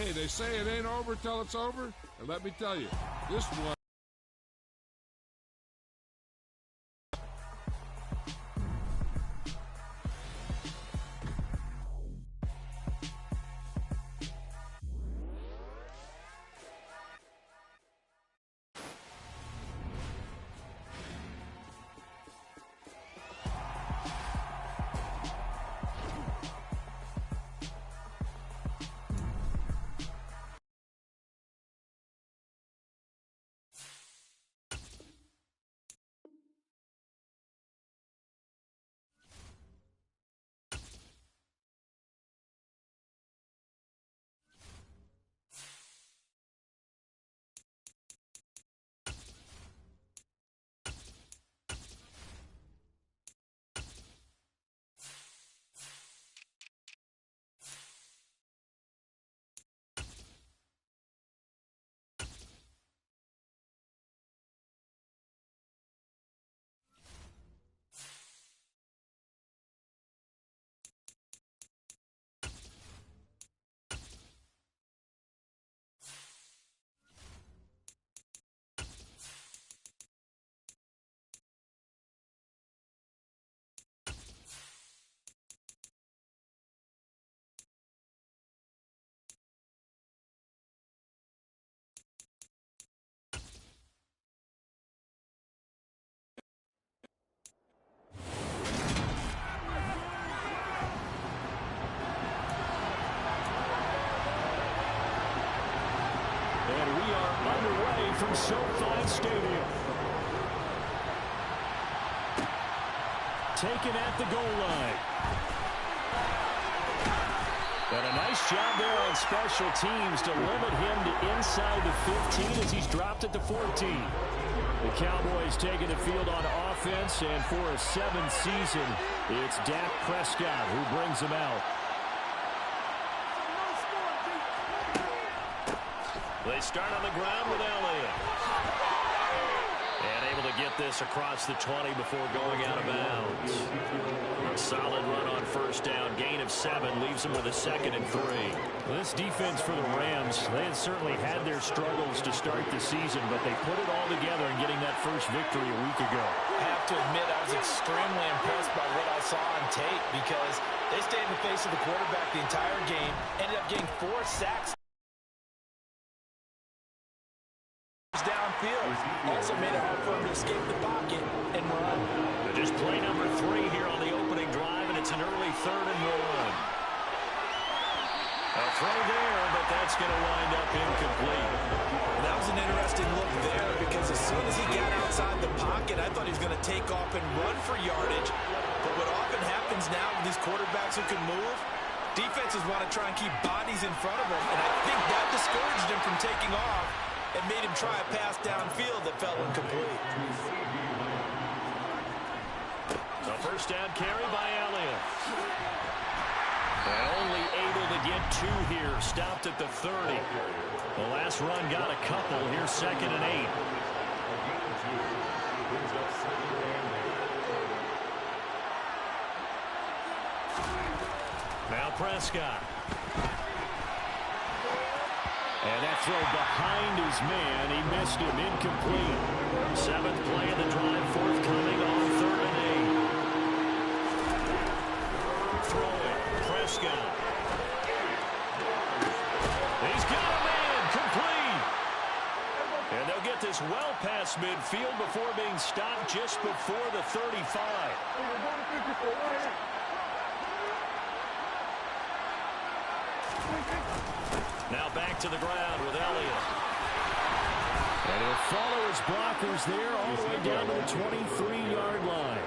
Hey, they say it ain't over till it's over. And let me tell you, this one. From SoFi Stadium. Taken at the goal line. But a nice job there on special teams to limit him to inside the 15 as he's dropped it to 14. The Cowboys taking the field on offense, and for a 7th season, it's Dak Prescott who brings them out. They start on the ground with Elliott. And able to get this across the 20 before going out of bounds. A solid run on first down. Gain of 7 leaves them with a 2nd and 3. This defense for the Rams, they had certainly had their struggles to start the season, but they put it all together in getting that first victory a week ago. I have to admit, I was extremely impressed by what I saw on tape because they stayed in the face of the quarterback the entire game, ended up getting 4 sacks. Downfield. Also made it hard for him to escape the pocket and run. But just play number 3 here on the opening drive, and it's an early 3rd and 1. A throw there, but that's going to wind up incomplete. That was an interesting look there because as soon as he got outside the pocket, I thought he was going to take off and run for yardage. But what often happens now with these quarterbacks who can move, defenses want to try and keep bodies in front of them, and I think that discouraged him from taking off and made him try a pass downfield that fell incomplete. The first down carry by Elliott. And only able to get 2 here. Stopped at the 30. The last run got a couple. Here's 2nd and 8. Now Prescott. And that throw behind his man. He missed him. Incomplete. 7th play of the drive. Forthcoming on 3rd and 8. Throwing. Prescott. He's got a man. Complete. And they'll get this well past midfield before being stopped just before the 35. Now back to the ground with Elliott. And he'll follow his blockers there all the way down to the 23-yard line.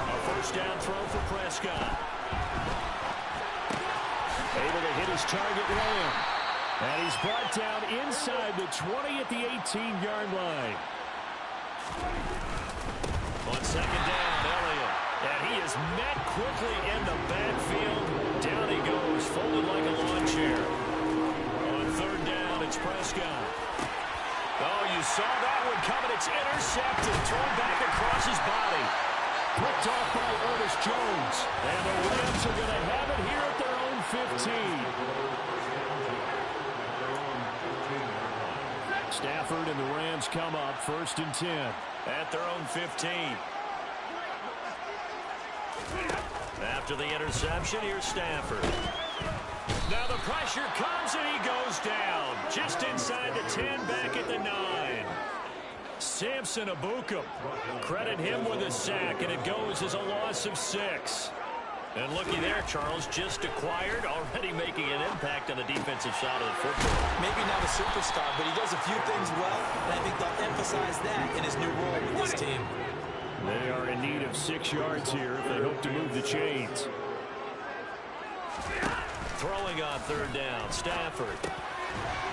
A first down throw for Prescott. Able to hit his target Lamb. And he's brought down inside the 20 at the 18-yard line. On 2nd down, Elliott. And he is met quickly in the backfield. Down he goes, folded like a lawn chair. On 3rd down, it's Prescott. Oh, you saw that one coming. It's intercepted, thrown back across his body. Picked off by Ernest Jones. And the Rams are going to have it here at their own 15. Stafford and the Rams come up 1st and 10. At their own 15. After the interception, here's Stafford. Now the pressure comes and he goes down. Just inside the 10, back at the 9. Samson Abukum. Credit him with a sack, and it goes as a loss of 6. And looky there, Charles, just acquired, already making an impact on the defensive side of the football. Maybe not a superstar, but he does a few things well, and I think they'll emphasize that in his new role with this team. They are in need of 6 yards here if they hope to move the chains. Throwing on 3rd down, Stafford.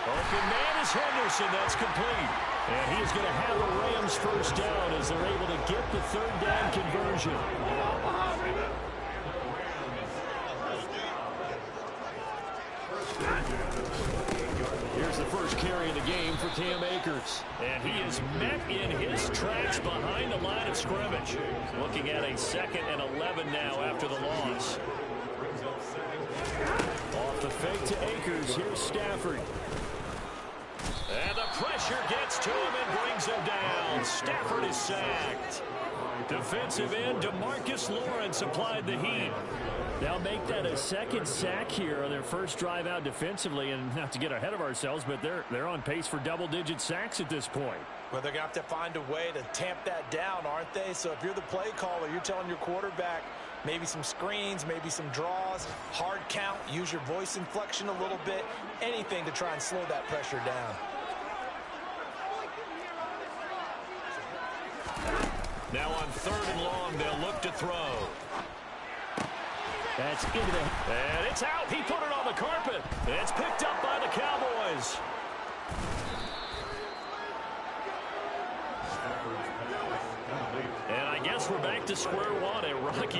Open man is Henderson. That's complete. And he is going to have the Rams 1st down as they're able to get the 3rd down conversion. Here's the first carry of the game for Cam Akers. And he is met in his tracks behind the line of scrimmage. Looking at a 2nd and 11 now after the loss. Off the fake to Akers. Here's Stafford. And the pressure gets to him and brings him down. Stafford is sacked. Defensive end DeMarcus Lawrence applied the heat. They'll make that a 2nd sack here on their first drive out defensively. And not to get ahead of ourselves, but they're on pace for double-digit sacks at this point. Well, they're going to have to find a way to tamp that down, aren't they? So if you're the play caller, you're telling your quarterback maybe some screens, maybe some draws, hard count, use your voice inflection a little bit, anything to try and slow that pressure down. Now on 3rd and long, they'll look to throw. That's into the... And it's out. He put it on the carpet. It's picked up by the Cowboys. And I guess we're back to square one. A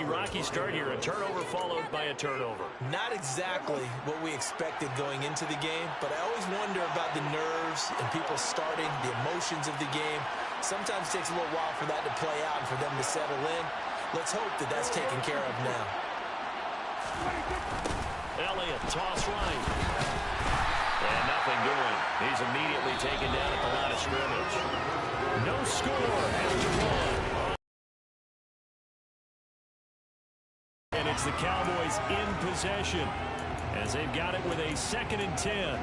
rocky start here. A turnover followed by a turnover. Not exactly what we expected going into the game, but I always wonder about the nerves and people starting, the emotions of the game. Sometimes it takes a little while for that to play out and for them to settle in. Let's hope that that's taken care of now. Elliott, toss right. And nothing doing. He's immediately taken down at the line of scrimmage. No score after 1. And it's the Cowboys in possession as they've got it with a 2nd and 10.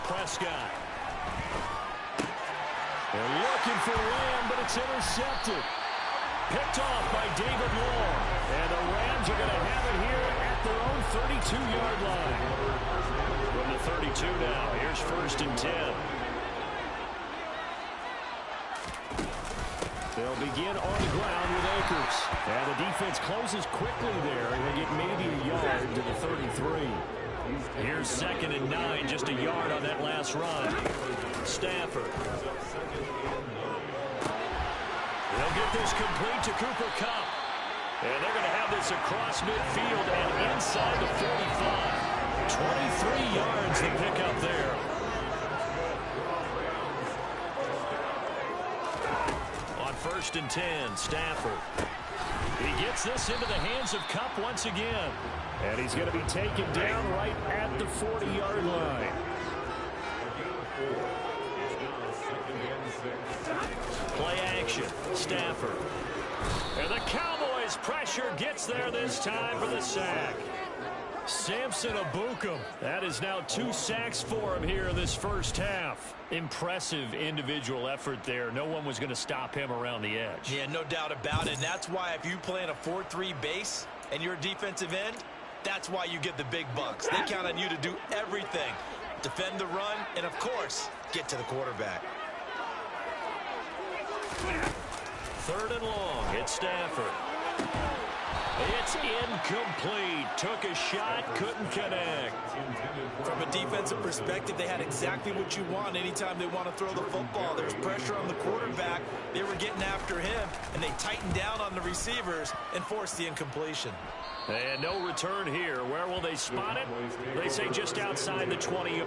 Prescott. They're looking for Lamb, but it's intercepted. Picked off by David Long. And the Rams are going to have it here at their own 32-yard line. From the 32 now, here's 1st and 10. They'll begin on the ground with Akers. And the defense closes quickly there, and they get maybe a yard to the 33. Here's 2nd and 9, just a yard on that last run. Stafford. They'll get this complete to Cooper Kupp. And they're going to have this across midfield and inside the 45. 23 yards to pick up there. On 1st and 10, Stafford. He gets this into the hands of Kupp once again. And he's going to be taken down right at the 40-yard line. Play action. Stafford. And the Cowboys pressure gets there this time for the sack. Samson Abukum. That is now 2 sacks for him here in this first half. Impressive individual effort there. No one was going to stop him around the edge. Yeah, no doubt about it. And that's why if you play in a 4-3 base and you're a defensive end, that's why you get the big bucks. They count on you to do everything. Defend the run and, of course, get to the quarterback. 3rd and long. It's Stafford. It's incomplete. Took a shot, couldn't connect. From a defensive perspective, they had exactly what you want anytime they want to throw the football. There's pressure on the quarterback. They were getting after him, and they tightened down on the receivers and forced the incompletion. And no return here. Where will they spot it? They say just outside the 20.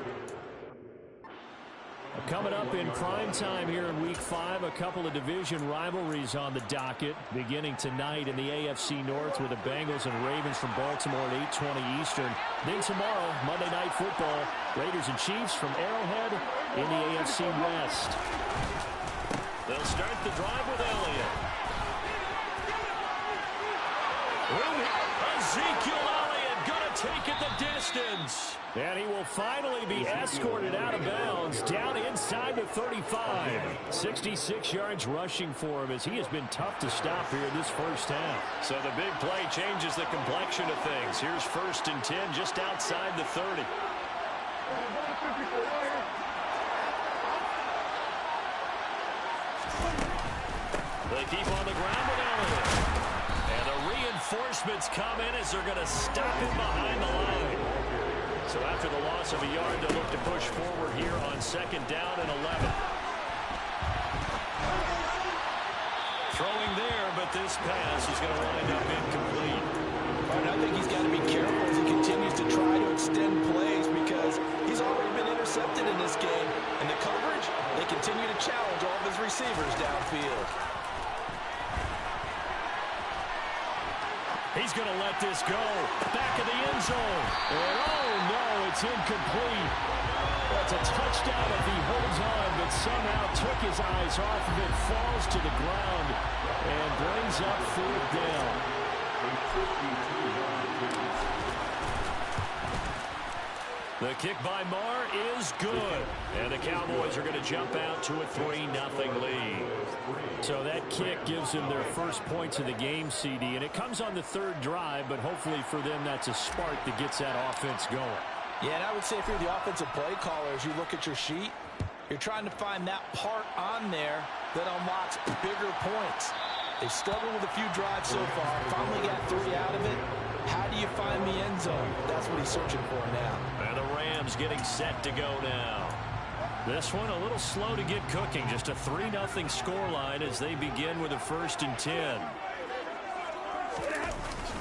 Coming up in prime time here in Week 5, a couple of division rivalries on the docket, beginning tonight in the AFC North with the Bengals and Ravens from Baltimore at 8:20 Eastern. Then tomorrow, Monday Night Football, Raiders and Chiefs from Arrowhead in the AFC West. They'll start the drive with Elliott. Ezekiel Elliott going to take it the distance. And he will finally be escorted out of bounds down inside the 35. 66 yards rushing for him as he has been tough to stop here this first half. So the big play changes the complexion of things. Here's 1st and 10 just outside the 30. They keep on the ground with Elliott. And the reinforcements come in as they're going to stop him behind the line. So after the loss of a yard, they'll look to push forward here on 2nd down and 11. Throwing there, but this pass is going to wind up incomplete. I think he's got to be careful as he continues to try to extend plays because he's already been intercepted in this game. And the coverage, they continue to challenge all of his receivers downfield. He's going to let this go. Back of the end zone. And oh, no, it's incomplete. That's a touchdown if he holds on, but somehow took his eyes off of it, falls to the ground, and brings up 4th down. The kick by Marr is good. And the Cowboys are going to jump out to a 3-0 lead. So that kick gives them their first points of the game, CD. And it comes on the 3rd drive, but hopefully for them that's a spark that gets that offense going. Yeah, and I would say if you're the offensive play caller, as you look at your sheet, you're trying to find that part on there that unlocks bigger points. They've struggled with a few drives so far. Finally got 3 out of it. How do you find the end zone? That's what he's searching for now. And the Rams getting set to go now. This one a little slow to get cooking. Just a 3-0 scoreline as they begin with a 1st and 10.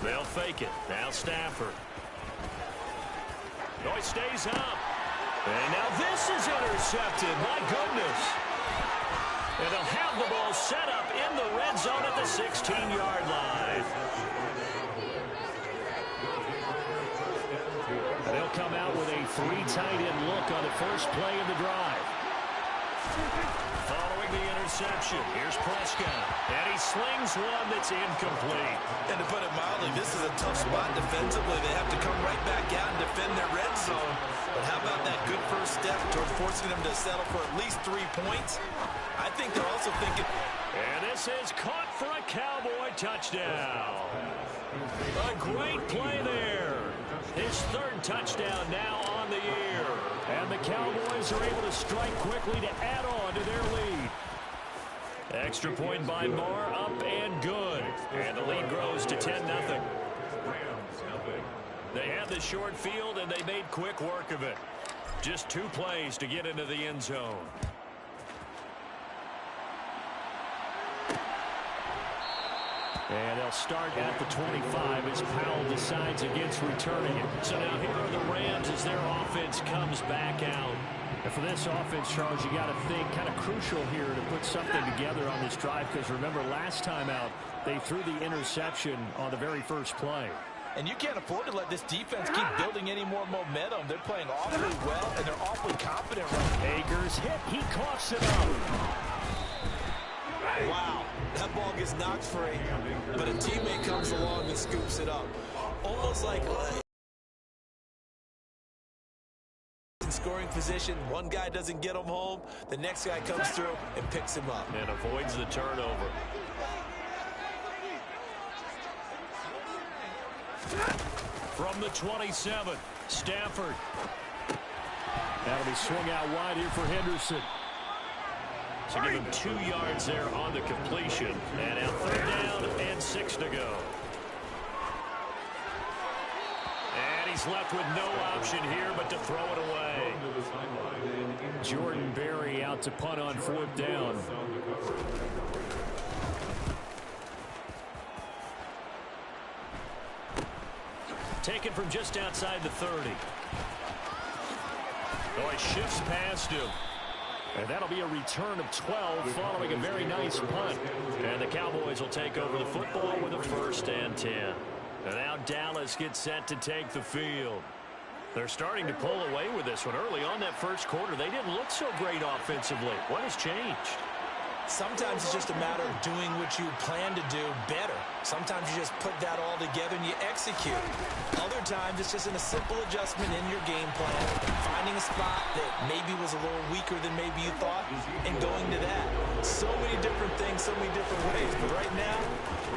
They'll fake it. Now Stafford. Oh, he stays up. And now this is intercepted. My goodness. And they'll have the ball set up in the red zone at the 16-yard line. They'll come out with a 3 tight end look on the first play of the drive. Following the interception, here's Prescott. And he slings one that's incomplete. And to put it mildly, this is a tough spot defensively. They have to come right back out and defend their red zone. But how about that good first step toward forcing them to settle for at least 3 points? I think they're also thinking... And this is caught for a Cowboy touchdown. A great play there. His 3rd touchdown now on the year. And the Cowboys are able to strike quickly to add on to their lead. Extra point by Marr, up and good. And the lead grows to 10-0. They had the short field, and they made quick work of it. Just 2 plays to get into the end zone. And they'll start at the 25 as Powell decides against returning it. So now here are the Rams as their offense comes back out. And for this offense, Charles, you got to think kind of crucial here to put something together on this drive because remember last time out they threw the interception on the very first play. And you can't afford to let this defense keep building any more momentum. They're playing awfully well, and they're awfully confident right now. Akers hit. He coughs it up. Wow, that ball gets knocked free, but a teammate comes along and scoops it up. Almost like in scoring position, one guy doesn't get him home, the next guy comes through and picks him up. And avoids the turnover. From the 27, Stafford. That'll be swung out wide here for Henderson. So give him 2 yards there on the completion. And now 3rd down and 6 to go. And he's left with no option here but to throw it away. Jordan Berry out to punt on 4th down. Taken from just outside the 30. Oh, he shifts past him. And that'll be a return of 12 following a very nice punt. And the Cowboys will take over the football with a 1st and 10. And now Dallas gets set to take the field. They're starting to pull away with this one. Early on that first quarter, they didn't look so great offensively. What has changed? Sometimes it's just a matter of doing what you plan to do better. Sometimes you just put that all together and you execute. Other times it's just in a simple adjustment in your game plan, finding a spot that maybe was a little weaker than maybe you thought, and going to that. So many different things, so many different ways. But right now,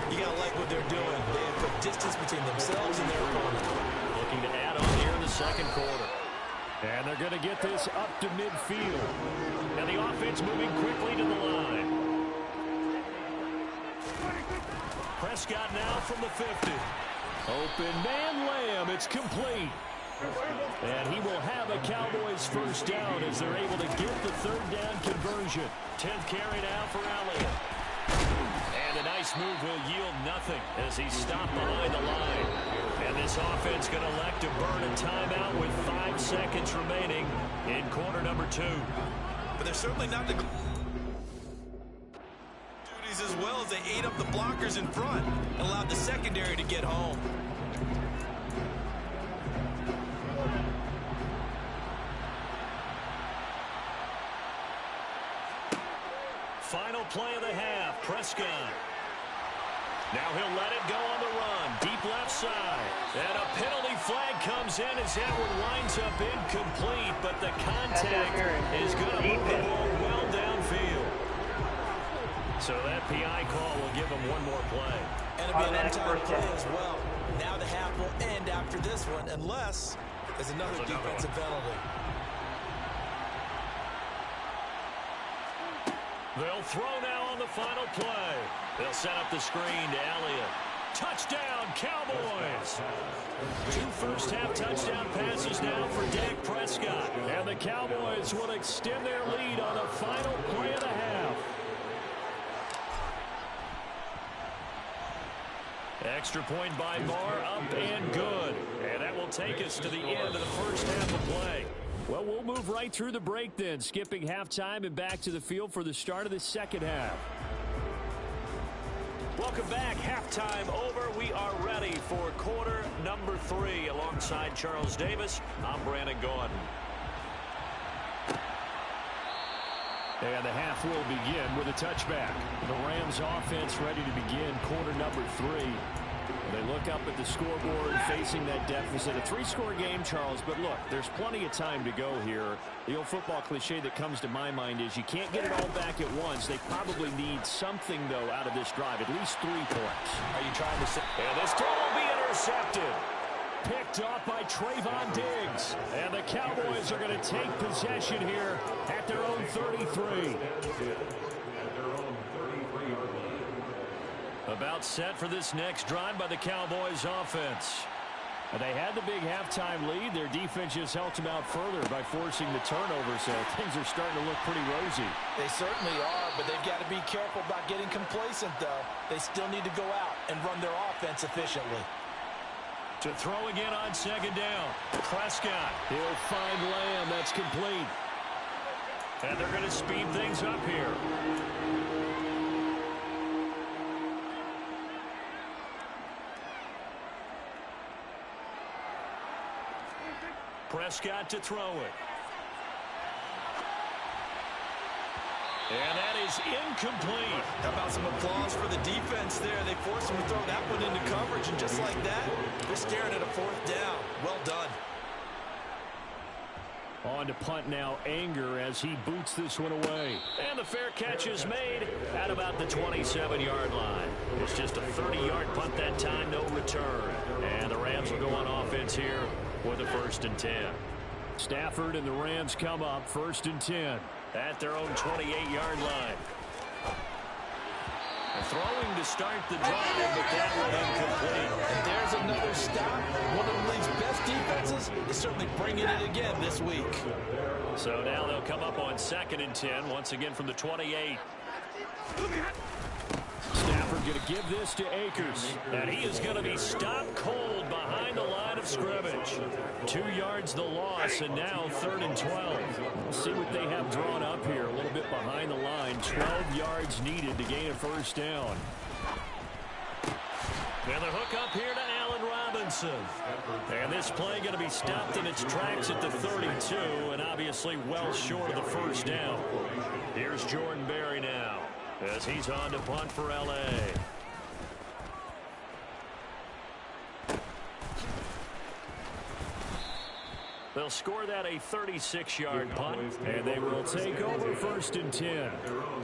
you got to like what they're doing. They have put distance between themselves and their opponent. Looking to add on here in the second quarter. And they're going to get this up to midfield. And the offense moving quickly to the line. Prescott now from the 50. Open man Lamb. It's complete. And he will have a Cowboys 1st down as they're able to get the 3rd down conversion. 10th carry now for Elliott. And a nice move will yield nothing as he's stopped behind the line. And this offense going to elect to burn a timeout with 5 seconds remaining in quarter number 2. But they're certainly not the duties as well as they ate up the blockers in front and allowed the secondary to get home. Final play of the half, Prescott. Now he'll let it go on the run. Deep left side. And a penalty flag comes in as that one winds up incomplete. But the contact is going to move the ball well downfield. So that PI call will give him one more play. And it'll be an untimed play as well. Now the half will end after this one unless there's another defensive penalty. They'll throw now on the final play. They'll set up the screen to Elliott. Touchdown, Cowboys! 2 first-half touchdown passes now for Dak Prescott. And the Cowboys will extend their lead on the final play of the half. Extra point by Barr, up and good. And that will take us to the end of the first half of play. Well, we'll move right through the break then, skipping halftime and back to the field for the start of the second half. Welcome back. Halftime over. We are ready for quarter number 3. Alongside Charles Davis, I'm Brandon Gordon. And the half will begin with a touchback. The Rams offense ready to begin quarter number 3. They look up at the scoreboard facing that deficit. A 3-score game, Charles, but look, there's plenty of time to go here. The old football cliche that comes to my mind is you can't get it all back at once. They probably need something, though, out of this drive, at least 3 points. Are you trying to say? And this throw will be intercepted. Picked off by Trayvon Diggs. And the Cowboys are going to take possession here at their own 33. About set for this next drive by the Cowboys offense. They had the big halftime lead. Their defense just helped them out further by forcing the turnover, so things are starting to look pretty rosy. They certainly are, but they've got to be careful about getting complacent, though. They still need to go out and run their offense efficiently. To throw again on second down. Prescott. He'll find Lamb. That's complete. And they're going to speed things up here. Prescott to throw it. And that is incomplete. How about some applause for the defense there? They forced him to throw that one into coverage, and just like that, they're staring at a 4th down. Well done. On to punt now, Anger, as he boots this one away. And the fair catch is made at about the 27-yard line. It's just a 30-yard punt that time, no return. And the Rams will go on offense here with a 1st and 10. Stafford and the Rams come up 1st and 10 at their own 28-yard line. And throwing to start the drive, but that one incomplete. And there's another stop. One of the league's best defenses is certainly bringing it again this week. So now they'll come up on 2nd and 10, once again from the 28. Stafford going to give this to Akers. And he is going to be stopped cold behind the line of scrimmage. 2 yards the loss, and now 3rd and 12. We'll see what they have drawn up here. A little bit behind the line. 12 yards needed to gain a first down. And the hook up here to Allen Robinson. And this play going to be stopped in its tracks at the 32, and obviously well short of the first down. Here's Jordan Berry now as he's on to punt for L.A. They'll score that a 36-yard punt, and they will take over 1st and 10.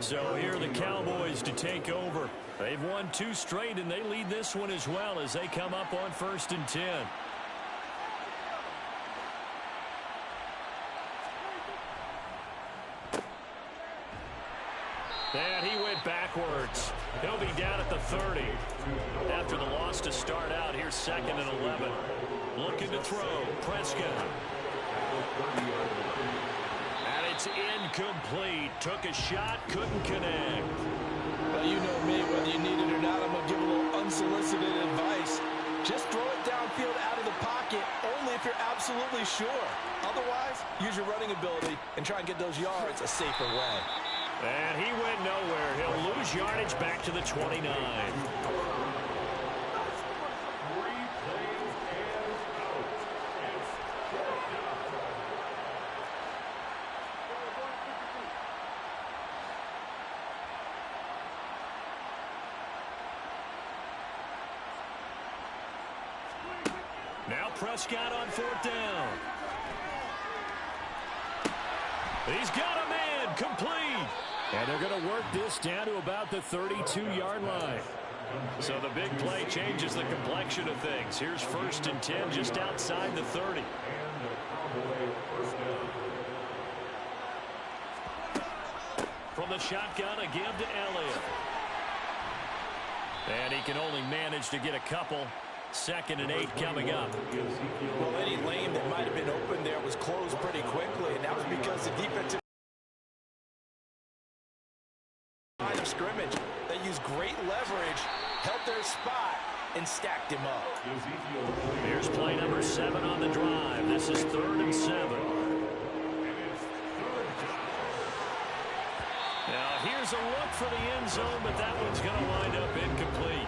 So here are the Cowboys to take over. They've won 2 straight, and they lead this one as well as they come up on 1st and 10. And he went backwards. He'll be down at the 30. After the loss to start out, here's 2nd and 11. Looking to throw. Prescott. And it's incomplete. Took a shot, couldn't connect. Well, you know me, whether you need it or not, I'm going to give a little unsolicited advice. Just throw it downfield out of the pocket, only if you're absolutely sure. Otherwise, use your running ability and try and get those yards a safer way. And he went nowhere. He'll lose yardage back to the 29. Now Prescott on 4th down. He's got a man, complete. And they're going to work this down to about the 32-yard line. So the big play changes the complexion of things. Here's 1st and 10 just outside the 30. From the shotgun, a give to Elliott. And he can only manage to get a couple. 2nd and 8 coming up. Well, any lane that might have been open there was closed pretty quickly, and that was because the defensive line of scrimmage, they used great leverage, held their spot, and stacked him up. Here's play number 7 on the drive. This is 3rd and 7. Now here's a look for the end zone, but that one's going to wind up incomplete.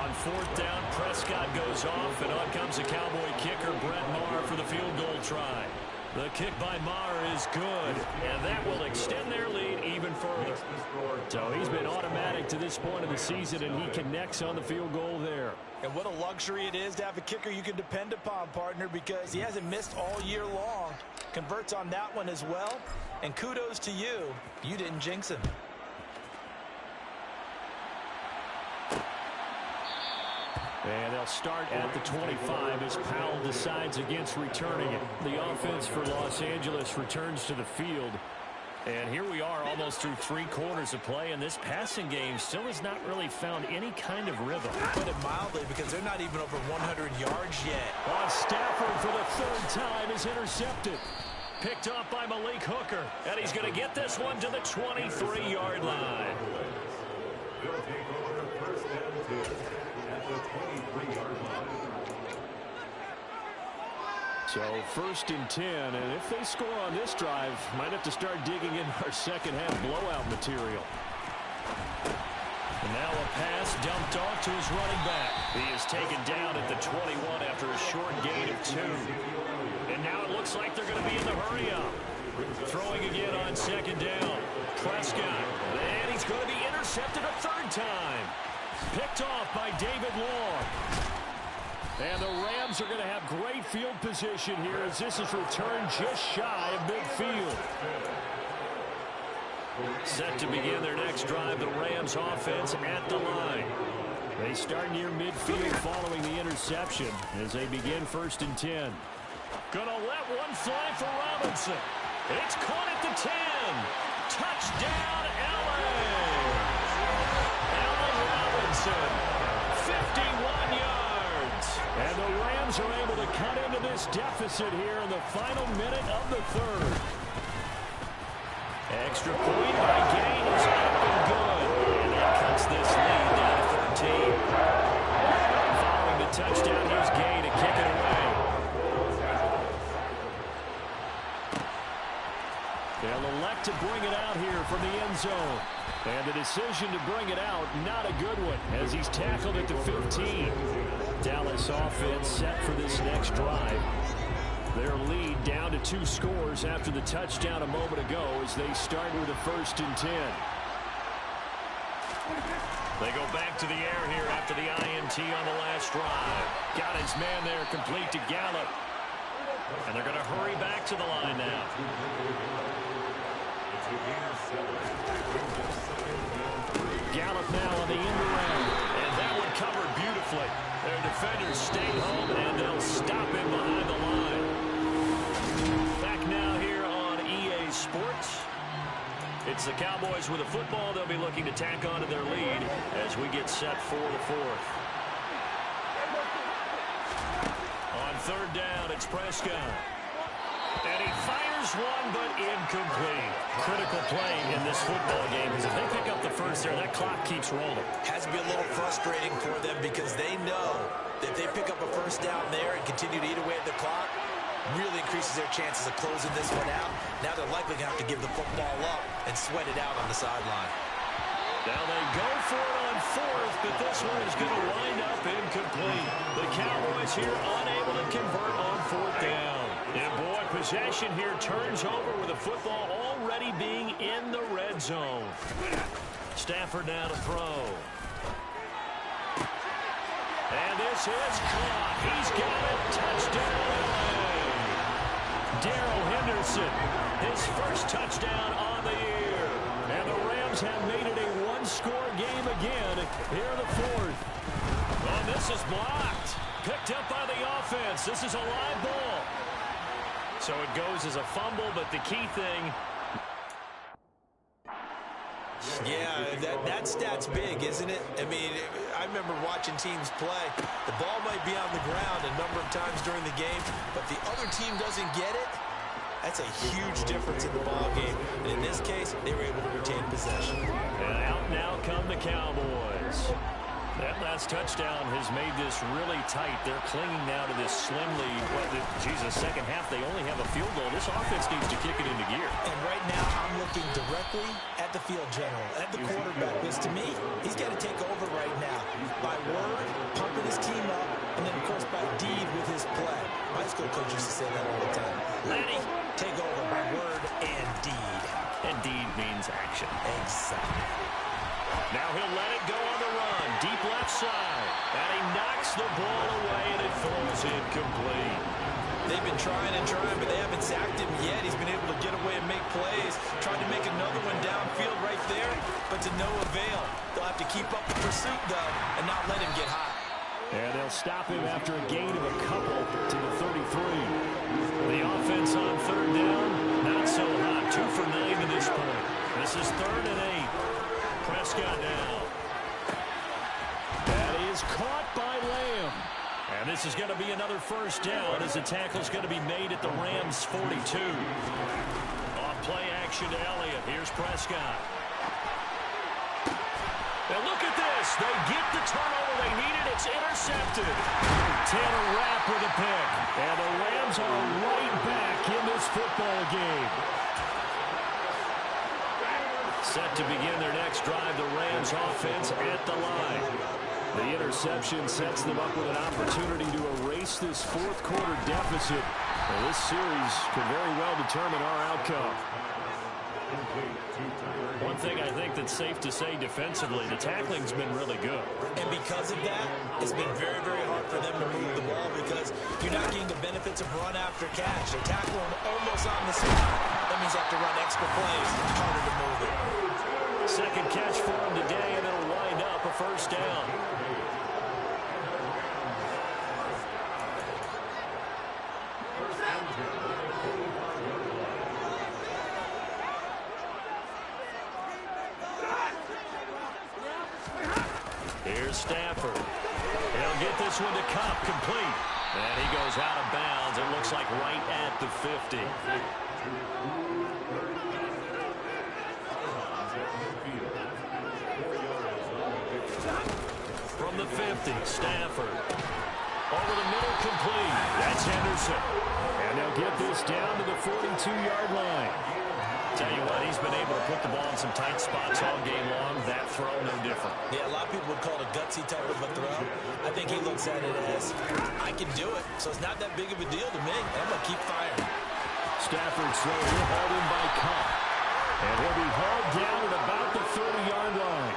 On 4th down, Prescott goes off, and on comes the Cowboy kicker, Brett Maher, for the field goal try. The kick by Maher is good, and that will extend their lead even further. So he's been automatic to this point of the season, and he connects on the field goal there. And what a luxury it is to have a kicker you can depend upon, partner, because he hasn't missed all year long. Converts on that one as well, and kudos to you. You didn't jinx him. And they'll start at the 25 as Powell decides against returning it. The offense for Los Angeles returns to the field. And here we are almost through 3 quarters of play, and this passing game still has not really found any kind of rhythm. Put it mildly, because they're not even over 100 yards yet. Stafford for the 3rd time is intercepted. Picked off by Malik Hooker. And he's going to get this one to the 23-yard line. So 1st and 10, and if they score on this drive, might have to start digging in our second half blowout material. And now a pass dumped off to his running back. He is taken down at the 21 after a short gain of 2. And now it looks like they're going to be in the hurry-up. Throwing again on 2nd down. Prescott, and he's going to be intercepted a 3rd time. Picked off by David Long. And the Rams are going to have great field position here as this is returned just shy of midfield. Set to begin their next drive, the Rams offense at the line. They start near midfield following the interception as they begin 1st and 10. Gonna let one fly for Robinson. It's caught at the 10. Touchdown, LA! Allen Robinson, 51 yards. And the Rams are able to cut into this deficit here in the final minute of the 3rd. Extra point by Gain is up and good. And that cuts this lead down to 3. They'll elect to bring it out here from the end zone. And the decision to bring it out, not a good one, as he's tackled at the 15. Dallas offense set for this next drive. Their lead down to 2 scores after the touchdown a moment ago as they start with a 1st and 10. They go back to the air here after the INT on the last drive. Got his man there, complete to Gallup. And they're going to hurry back to the line now. Gallup now on the end around. And that one covered beautifully. Their defenders stayed home, and they'll stop him behind the line. Back now here on EA Sports. It's the Cowboys with a football. They'll be looking to tack on to their lead as we get set for the 4th. On 3rd down, it's Prescott. And he fires one, but incomplete. Critical play in this football game, because if they pick up the first there, that clock keeps rolling. Has to be a little frustrating for them because they know that if they pick up a first down there and continue to eat away at the clock, really increases their chances of closing this one out. Now they're likely going to have to give the football up and sweat it out on the sideline. Now they go for it on 4th, but this one is going to wind up incomplete. The Cowboys here unable to convert on 4th down. And boy, possession here turns over with the football already being in the red zone. Stafford now to throw. And this is caught. He's got it. Touchdown. Darrell Henderson, his first touchdown on the year. And the Rams have made it a one-score game again here in the 4th. Oh, this is blocked. Picked up by the offense. This is a live ball. So it goes as a fumble, but the key thing... Yeah, that stat's big, isn't it? I mean, I remember watching teams play. The ball might be on the ground a number of times during the game, but the other team doesn't get it. That's a huge difference in the ball game. And in this case, they were able to retain possession. And out now come the Cowboys. That last touchdown has made this really tight. They're clinging now to this slimly, second half, they only have a field goal. This offense needs to kick it into gear. And right now, I'm looking directly at the field general, at the quarterback, because to me, he's got to take over right now. By word, pumping his team up, and then, of course, by deed with his play. My school coach used to say that all the time. Lenny, take over by word and deed. And deed means action. Exactly. Now he'll let it go on the run. Deep left side. And he knocks the ball away, and it falls incomplete. They've been trying and trying, but they haven't sacked him yet. He's been able to get away and make plays. Tried to make another one downfield right there, but to no avail. They'll have to keep up the pursuit, though, and not let him get hot. And they'll stop him after a gain of a couple to the 33. The offense on 3rd down, not so hot. 2 for 9 to this point. This is 3rd and 8. Prescott now. That is caught by Lamb. And this is going to be another first down as the tackle is going to be made at the Rams' 42. Off play action to Elliott. Here's Prescott. And look at this. They get the turnover they needed. It's intercepted. Taylor Rapp with a pick. And the Rams are right back in this football game. Set to begin their next drive, the Rams offense at the line. The interception sets them up with an opportunity to erase this 4th quarter deficit. Well, this series could very well determine our outcome. One thing I think that's safe to say defensively, the tackling's been really good. And because of that, it's been very, very hard for them to move the ball because you're not getting the benefits of run after catch. They're tackling almost on the spot. That means you have to run extra plays. It's harder to move it. Second catch for him today, and it'll wind up a first down. Here's Stafford. He'll get this one to Cup, complete. And he goes out of bounds. It looks like right at the 50. From the 50, Stafford. Over the middle, complete. That's Henderson. And they'll get this down to the 42-yard line. Tell you what, he's been able to put the ball in some tight spots all game long. That throw, no different. Yeah, a lot of people would call it a gutsy type of a throw. I think he looks at it as, I can do it, so it's not that big of a deal to me. I'm going to keep firing. Stafford's throw here hauled in by Cup. And he'll be hauled down at about the 30-yard line.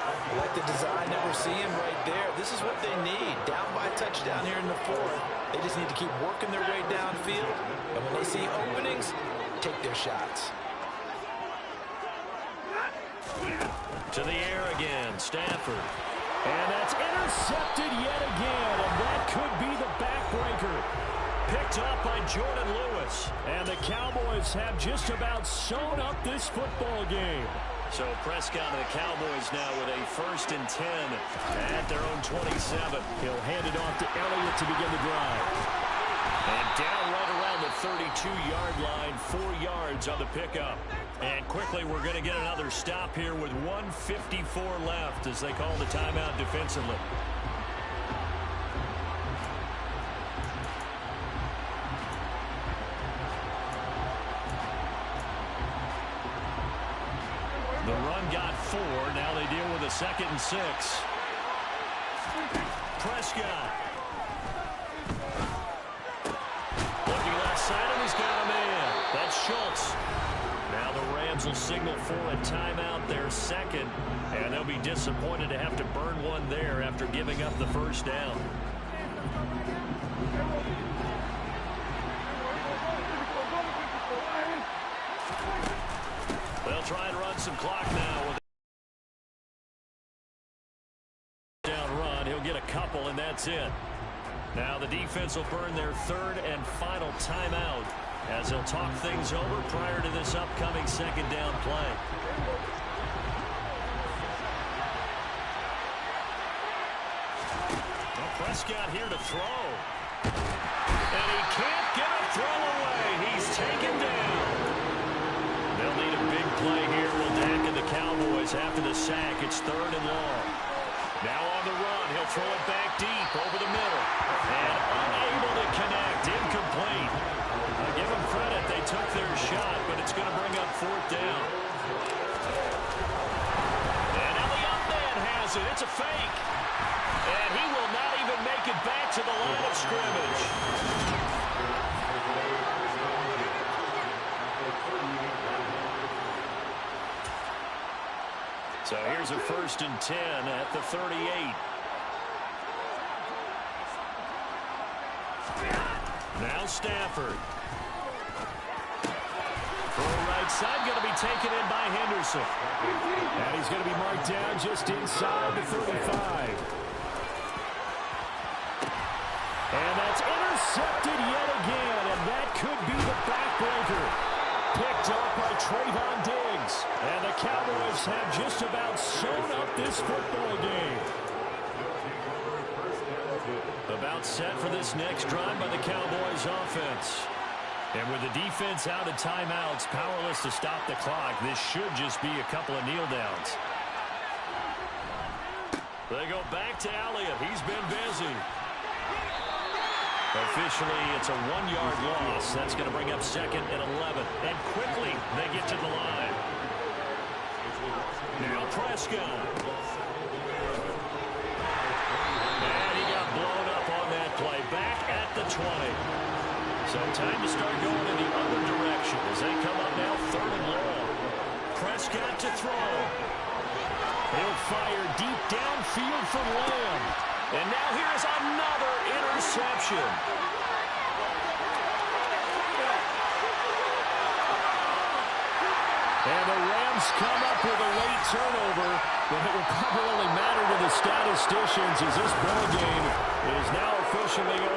I like the design that we're seeing right there. This is what they need. Down by a touchdown here in the fourth. They just need to keep working their way downfield. And when they see openings, take their shots. To the air again, Stafford. And that's intercepted yet again, and that could be the backbreaker. Picked up by Jordan Lewis. And the Cowboys have just about sewn up this football game. So Prescott and the Cowboys now with a 1st and 10 at their own 27. He'll hand it off to Elliott to begin the drive. And down right around the 32-yard line, 4 yards on the pickup. And quickly we're going to get another stop here with 1:54 left as they call the timeout defensively. The run got 4. Now they deal with a 2nd and 6. Prescott. Looking left side, and he's got a man. That's Schultz. Now the Rams will signal for a timeout, their 2nd. And they'll be disappointed to have to burn one there after giving up the 1st down. They'll try and run some clock now with a down run. He'll get a couple, and that's it. Now the defense will burn their 3rd and final timeout as they'll talk things over prior to this upcoming 2nd down play. Well, Prescott here to throw. And he can't get a throw away. He's taken down. They'll need a big play here. Will Dak and the Cowboys after the sack. It's 3rd and long. Now on the run. He'll throw it back deep over the middle. And unable to connect. Incomplete. I'll give them credit. They took their shot, but it's going to bring up 4th down. And Elliott then has it. It's a fake. And he will not even make it back to the line of scrimmage. So here's a 1st and 10 at the 38. Now Stafford. Throw right side, going to be taken in by Henderson. And he's going to be marked down just inside the 35. And that's intercepted yet again, and that could be the backbreaker. Picked up by Trayvon Diggs. And the Cowboys have just about sewn up this football game. About set for this next drive by the Cowboys offense. And with the defense out of timeouts, powerless to stop the clock, this should just be a couple of kneel downs. They go back to Elliott. He's been busy. Officially, it's a 1-yard loss. That's going to bring up 2nd and 11. And quickly, they get to the line. Now Prescott. And he got blown up on that play. Back at the 20. So time to start going in the other direction as they come up now 3rd and long. Prescott to throw. He'll fire deep downfield from Lamb. And now here's another interception. And the Rams come up with a late turnover, but it will probably only matter to the statisticians as this ball game is now officially over.